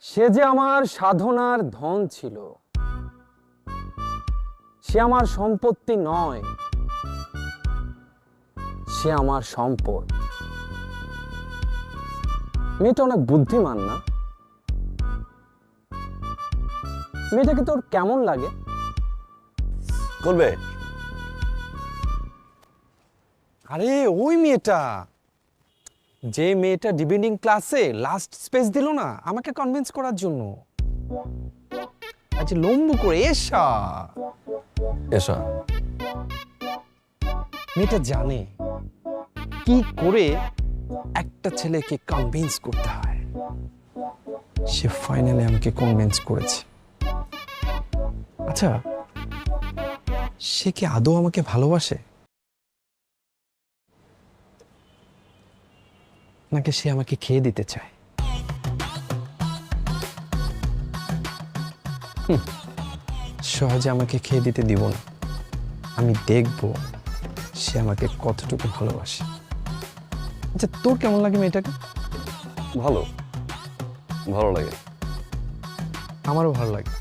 সে যে আমার সাধনার ধন ছিল, সে আমার সম্পত্তি নয়, সে আমার সম্পদ। মেয়েটা অনেক বুদ্ধিমান না? মেয়েটাকে তোর কেমন লাগে? করবে? আরে ওই মেয়েটা, যে মেয়েটা ডিবেটিং ক্লাসে লাস্ট স্পেস দিল না আমাকে কনভিন্স করার জন্য। আচ্ছা লম্বু করে এসা। এসা মেয়েটা জানে কি করে একটা ছেলেকে কনভিন্স করতে হয়। সে ফাইনালি আমাকে কনভিন্স করেছে। আচ্ছা, সে কি আদৌ আমাকে ভালোবাসে, নাকি সে আমাকে খেয়ে দিতে চায়? সহজে আমাকে খেয়ে দিতে দিব না। আমি দেখব সে আমাকে কতটুকু ভালোবাসে। আচ্ছা তোর কেমন লাগে মেয়েটাকে? ভালো, ভালো লাগে। আমারও ভালো লাগে,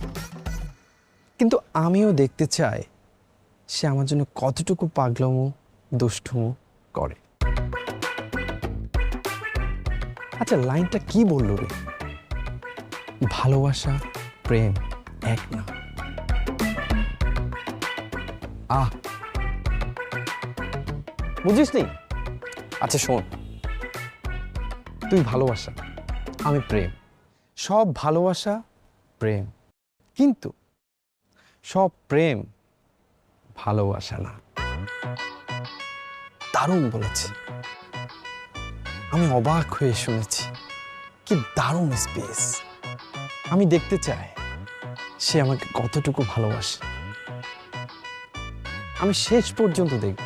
কিন্তু আমিও দেখতে চাই সে আমার জন্য কতটুকু পাগলামো দুষ্টুমো করে। আচ্ছা লাইনটা কি বললো রে? ভালোবাসা প্রেম এক না। আহ বুঝিস নি? আচ্ছা শোন, তুই ভালোবাসা, আমি প্রেম। সব ভালোবাসা প্রেম, কিন্তু সব প্রেম ভালোবাসা না। দারুণ বলেছে, আমি অবাক হয়ে শুনেছি। কি দারুণ স্পেস। আমি দেখতে চাই সে আমাকে কতটুকু ভালোবাসে। আমি শেষ পর্যন্ত দেখব।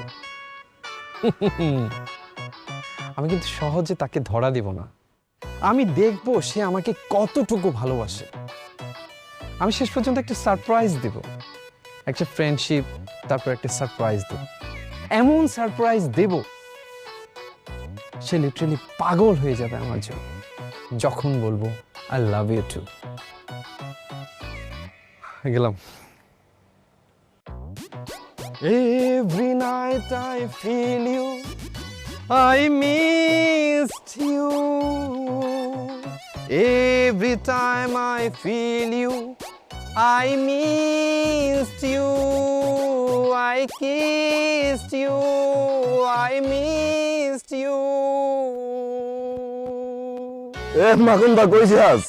আমি কিন্তু সহজে তাকে ধরা দেব না। আমি দেখব সে আমাকে কতটুকু ভালোবাসে। আমি শেষ পর্যন্ত একটা সারপ্রাইজ দেব, একটা ফ্রেন্ডশিপ, তারপর একটা সারপ্রাইজ দেব। এমন সারপ্রাইজ দেব সে লিটারালি পাগল হয়ে যাবে আমার জন্য যখন বলবো আই লাভ ইউ টু। গেলাম। Every night I feel you, I missed you. Every time I feel you, I missed you. I kissed you, I missed you. মাখন দা কইছিস?